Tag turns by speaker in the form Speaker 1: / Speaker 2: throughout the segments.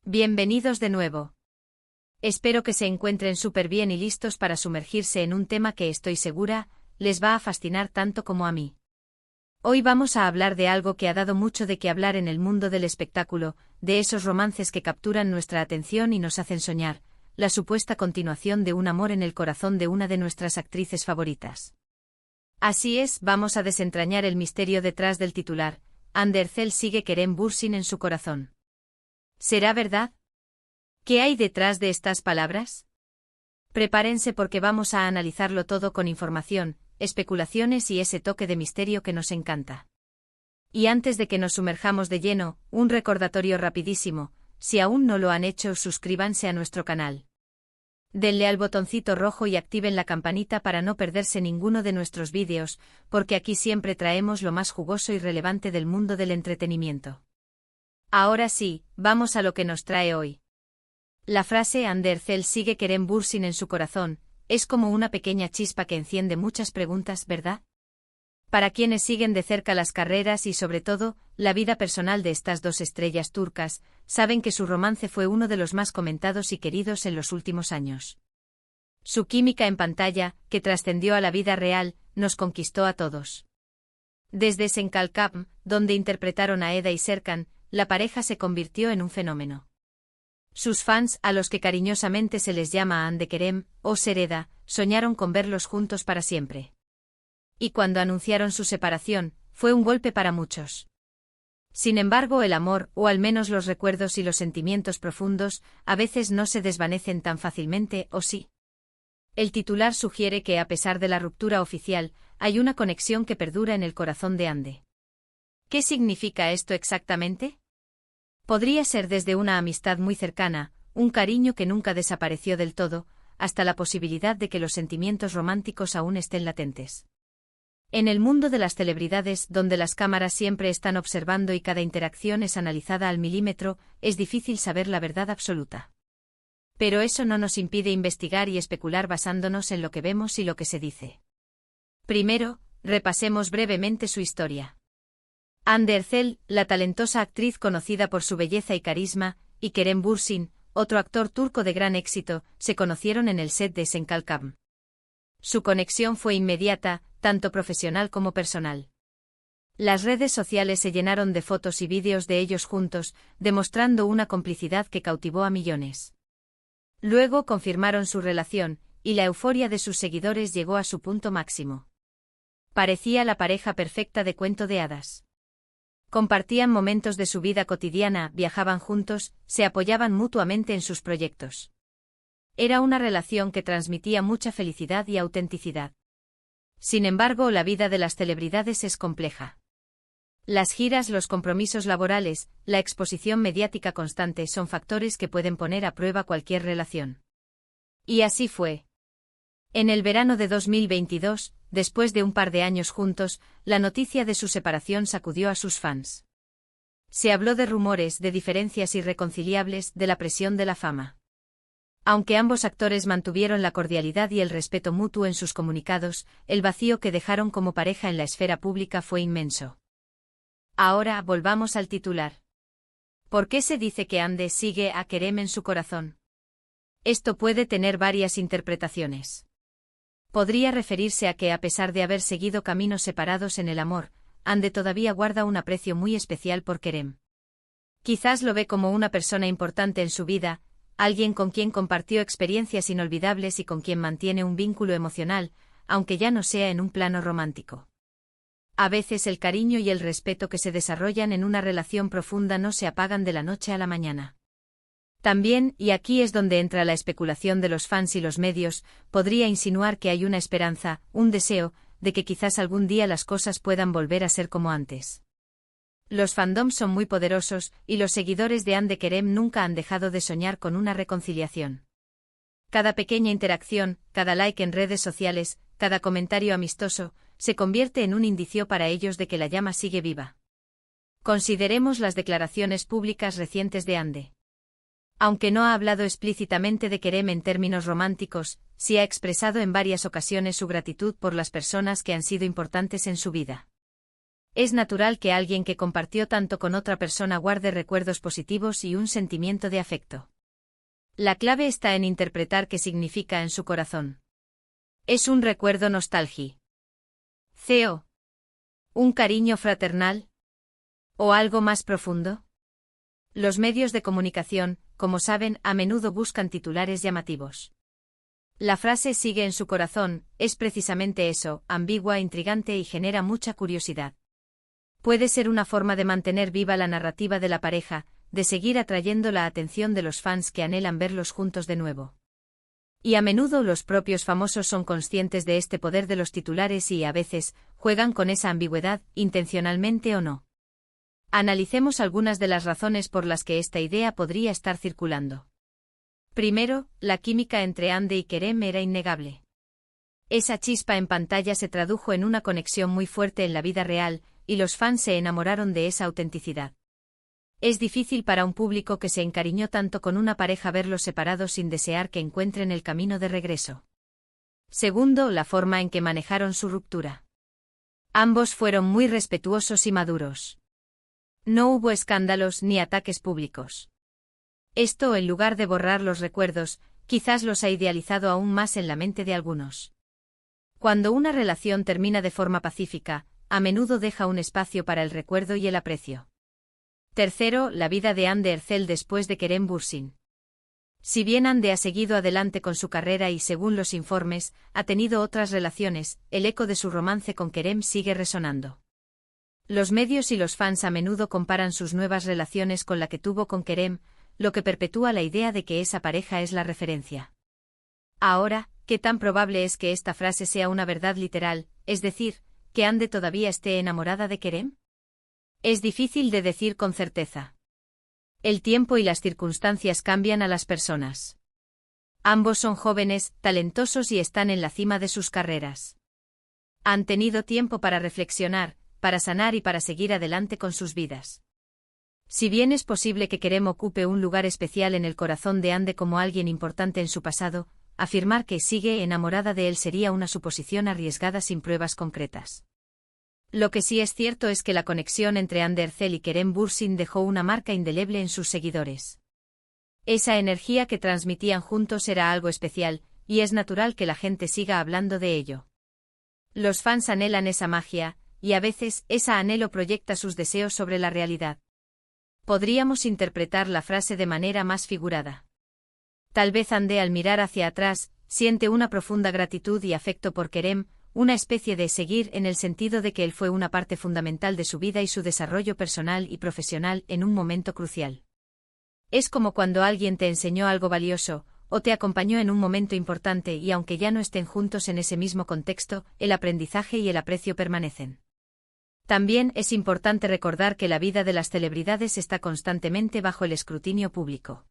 Speaker 1: Bienvenidos de nuevo. Espero que se encuentren súper bien y listos para sumergirse en un tema que estoy segura les va a fascinar tanto como a mí. Hoy vamos a hablar de algo que ha dado mucho de qué hablar en el mundo del espectáculo, de esos romances que capturan nuestra atención y nos hacen soñar, la supuesta continuación de un amor en el corazón de una de nuestras actrices favoritas. Así es, vamos a desentrañar el misterio detrás del titular: Anne Derzel sigue Kerem Bürsin en su corazón. ¿Será verdad? ¿Qué hay detrás de estas palabras? Prepárense porque vamos a analizarlo todo con información, especulaciones y ese toque de misterio que nos encanta. Y antes de que nos sumerjamos de lleno, un recordatorio rapidísimo: si aún no lo han hecho, suscríbanse a nuestro canal. Denle al botoncito rojo y activen la campanita para no perderse ninguno de nuestros vídeos, porque aquí siempre traemos lo más jugoso y relevante del mundo del entretenimiento. Ahora sí, vamos a lo que nos trae hoy. La frase Anne Derzel sigue Kerem Bürsin en su corazón es como una pequeña chispa que enciende muchas preguntas, ¿verdad? Para quienes siguen de cerca las carreras y sobre todo, la vida personal de estas dos estrellas turcas, saben que su romance fue uno de los más comentados y queridos en los últimos años. Su química en pantalla, que trascendió a la vida real, nos conquistó a todos. Desde Senkalkam, donde interpretaron a Eda y Serkan, la pareja se convirtió en un fenómeno. Sus fans, a los que cariñosamente se les llama Anne de Kerem, o Sereda, soñaron con verlos juntos para siempre. Y cuando anunciaron su separación, fue un golpe para muchos. Sin embargo, el amor, o al menos los recuerdos y los sentimientos profundos, a veces no se desvanecen tan fácilmente, ¿o sí? El titular sugiere que a pesar de la ruptura oficial, hay una conexión que perdura en el corazón de Anne. ¿Qué significa esto exactamente? Podría ser desde una amistad muy cercana, un cariño que nunca desapareció del todo, hasta la posibilidad de que los sentimientos románticos aún estén latentes. En el mundo de las celebridades, donde las cámaras siempre están observando y cada interacción es analizada al milímetro, es difícil saber la verdad absoluta. Pero eso no nos impide investigar y especular basándonos en lo que vemos y lo que se dice. Primero, repasemos brevemente su historia. Anne Derzel, la talentosa actriz conocida por su belleza y carisma, y Kerem Bürsin, otro actor turco de gran éxito, se conocieron en el set de Senkalkam. Su conexión fue inmediata, tanto profesional como personal. Las redes sociales se llenaron de fotos y vídeos de ellos juntos, demostrando una complicidad que cautivó a millones. Luego confirmaron su relación, y la euforia de sus seguidores llegó a su punto máximo. Parecía la pareja perfecta de cuento de hadas. Compartían momentos de su vida cotidiana, viajaban juntos, se apoyaban mutuamente en sus proyectos. Era una relación que transmitía mucha felicidad y autenticidad. Sin embargo, la vida de las celebridades es compleja. Las giras, los compromisos laborales, la exposición mediática constante son factores que pueden poner a prueba cualquier relación. Y así fue. En el verano de 2022, después de un par de años juntos, la noticia de su separación sacudió a sus fans. Se habló de rumores, de diferencias irreconciliables, de la presión de la fama. Aunque ambos actores mantuvieron la cordialidad y el respeto mutuo en sus comunicados, el vacío que dejaron como pareja en la esfera pública fue inmenso. Ahora volvamos al titular. ¿Por qué se dice que Anne sigue a Kerem en su corazón? Esto puede tener varias interpretaciones. Podría referirse a que, a pesar de haber seguido caminos separados en el amor, Anne todavía guarda un aprecio muy especial por Kerem. Quizás lo ve como una persona importante en su vida, alguien con quien compartió experiencias inolvidables y con quien mantiene un vínculo emocional, aunque ya no sea en un plano romántico. A veces el cariño y el respeto que se desarrollan en una relación profunda no se apagan de la noche a la mañana. También, y aquí es donde entra la especulación de los fans y los medios, podría insinuar que hay una esperanza, un deseo, de que quizás algún día las cosas puedan volver a ser como antes. Los fandoms son muy poderosos, y los seguidores de Anne de Kerem nunca han dejado de soñar con una reconciliación. Cada pequeña interacción, cada like en redes sociales, cada comentario amistoso, se convierte en un indicio para ellos de que la llama sigue viva. Consideremos las declaraciones públicas recientes de Anne. Aunque no ha hablado explícitamente de Kerem en términos románticos, sí ha expresado en varias ocasiones su gratitud por las personas que han sido importantes en su vida. Es natural que alguien que compartió tanto con otra persona guarde recuerdos positivos y un sentimiento de afecto. La clave está en interpretar qué significa en su corazón. ¿Es un recuerdo nostálgico? ¿Un cariño fraternal? ¿O algo más profundo? Los medios de comunicación, como saben, a menudo buscan titulares llamativos. La frase "sigue en su corazón" es precisamente eso, ambigua, intrigante y genera mucha curiosidad. Puede ser una forma de mantener viva la narrativa de la pareja, de seguir atrayendo la atención de los fans que anhelan verlos juntos de nuevo. Y a menudo los propios famosos son conscientes de este poder de los titulares y, a veces, juegan con esa ambigüedad, intencionalmente o no. Analicemos algunas de las razones por las que esta idea podría estar circulando. Primero, la química entre Hande y Kerem era innegable. Esa chispa en pantalla se tradujo en una conexión muy fuerte en la vida real, y los fans se enamoraron de esa autenticidad. Es difícil para un público que se encariñó tanto con una pareja verlos separados sin desear que encuentren el camino de regreso. Segundo, la forma en que manejaron su ruptura. Ambos fueron muy respetuosos y maduros. No hubo escándalos ni ataques públicos. Esto, en lugar de borrar los recuerdos, quizás los ha idealizado aún más en la mente de algunos. Cuando una relación termina de forma pacífica, a menudo deja un espacio para el recuerdo y el aprecio. Tercero, la vida de Hande Erçel después de Kerem Bürsin. Si bien Hande ha seguido adelante con su carrera y, según los informes, ha tenido otras relaciones, el eco de su romance con Kerem sigue resonando. Los medios y los fans a menudo comparan sus nuevas relaciones con la que tuvo con Kerem, lo que perpetúa la idea de que esa pareja es la referencia. Ahora, ¿qué tan probable es que esta frase sea una verdad literal, es decir, que Hande todavía esté enamorada de Kerem? Es difícil de decir con certeza. El tiempo y las circunstancias cambian a las personas. Ambos son jóvenes, talentosos y están en la cima de sus carreras. Han tenido tiempo para reflexionar, para sanar y para seguir adelante con sus vidas. Si bien es posible que Kerem ocupe un lugar especial en el corazón de Hande como alguien importante en su pasado, afirmar que sigue enamorada de él sería una suposición arriesgada sin pruebas concretas. Lo que sí es cierto es que la conexión entre Hande Erçel y Kerem Bürsin dejó una marca indeleble en sus seguidores. Esa energía que transmitían juntos era algo especial, y es natural que la gente siga hablando de ello. Los fans anhelan esa magia, y a veces ese anhelo proyecta sus deseos sobre la realidad. Podríamos interpretar la frase de manera más figurada. Tal vez Hande, al mirar hacia atrás, siente una profunda gratitud y afecto por Kerem, una especie de seguir en el sentido de que él fue una parte fundamental de su vida y su desarrollo personal y profesional en un momento crucial. Es como cuando alguien te enseñó algo valioso, o te acompañó en un momento importante y aunque ya no estén juntos en ese mismo contexto, el aprendizaje y el aprecio permanecen. También es importante recordar que la vida de las celebridades está constantemente bajo el escrutinio público.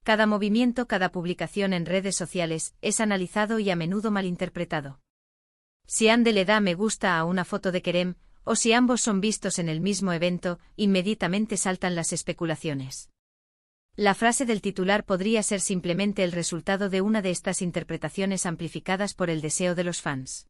Speaker 1: Cada movimiento, cada publicación en redes sociales, es analizado y a menudo malinterpretado. Si Hande le da me gusta a una foto de Kerem, o si ambos son vistos en el mismo evento, inmediatamente saltan las especulaciones. La frase del titular podría ser simplemente el resultado de una de estas interpretaciones amplificadas por el deseo de los fans.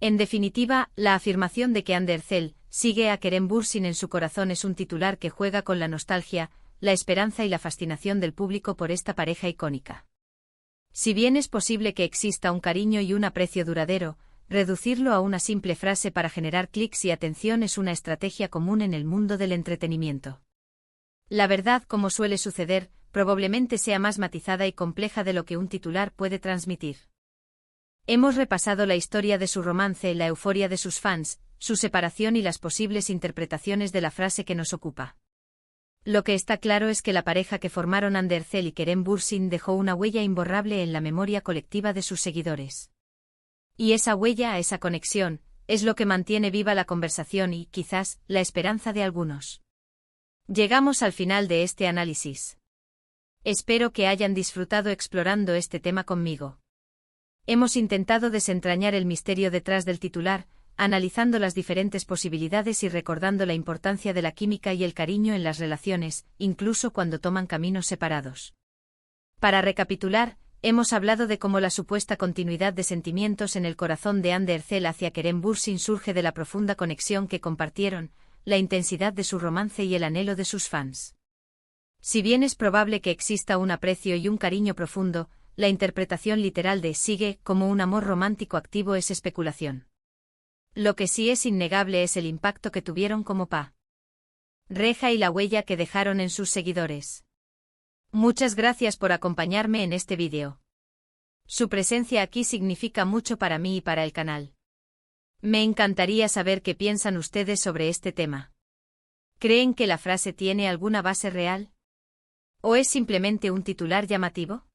Speaker 1: En definitiva, la afirmación de que Hande Erçel sigue a Kerem Bürsin en su corazón es un titular que juega con la nostalgia, la esperanza y la fascinación del público por esta pareja icónica. Si bien es posible que exista un cariño y un aprecio duradero, reducirlo a una simple frase para generar clics y atención es una estrategia común en el mundo del entretenimiento. La verdad, como suele suceder, probablemente sea más matizada y compleja de lo que un titular puede transmitir. Hemos repasado la historia de su romance, la euforia de sus fans, su separación y las posibles interpretaciones de la frase que nos ocupa. Lo que está claro es que la pareja que formaron Hande Erçel y Kerem Bürsin dejó una huella imborrable en la memoria colectiva de sus seguidores. Y esa huella, esa conexión, es lo que mantiene viva la conversación y, quizás, la esperanza de algunos. Llegamos al final de este análisis. Espero que hayan disfrutado explorando este tema conmigo. Hemos intentado desentrañar el misterio detrás del titular, analizando las diferentes posibilidades y recordando la importancia de la química y el cariño en las relaciones, incluso cuando toman caminos separados. Para recapitular, hemos hablado de cómo la supuesta continuidad de sentimientos en el corazón de Ander Zell hacia Kerem Bürsin surge de la profunda conexión que compartieron, la intensidad de su romance y el anhelo de sus fans. Si bien es probable que exista un aprecio y un cariño profundo, la interpretación literal de sigue como un amor romántico activo es especulación. Lo que sí es innegable es el impacto que tuvieron como pareja y la huella que dejaron en sus seguidores. Muchas gracias por acompañarme en este vídeo. Su presencia aquí significa mucho para mí y para el canal. Me encantaría saber qué piensan ustedes sobre este tema. ¿Creen que la frase tiene alguna base real? ¿O es simplemente un titular llamativo?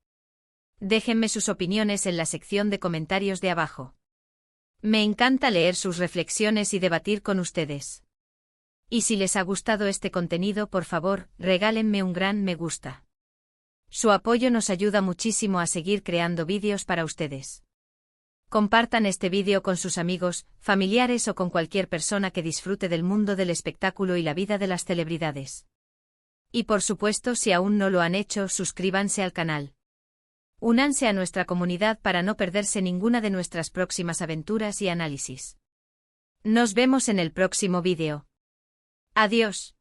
Speaker 1: Déjenme sus opiniones en la sección de comentarios de abajo. Me encanta leer sus reflexiones y debatir con ustedes. Y si les ha gustado este contenido, por favor, regálenme un gran me gusta. Su apoyo nos ayuda muchísimo a seguir creando vídeos para ustedes. Compartan este vídeo con sus amigos, familiares o con cualquier persona que disfrute del mundo del espectáculo y la vida de las celebridades. Y por supuesto, si aún no lo han hecho, suscríbanse al canal. Únanse a nuestra comunidad para no perderse ninguna de nuestras próximas aventuras y análisis. Nos vemos en el próximo vídeo. Adiós.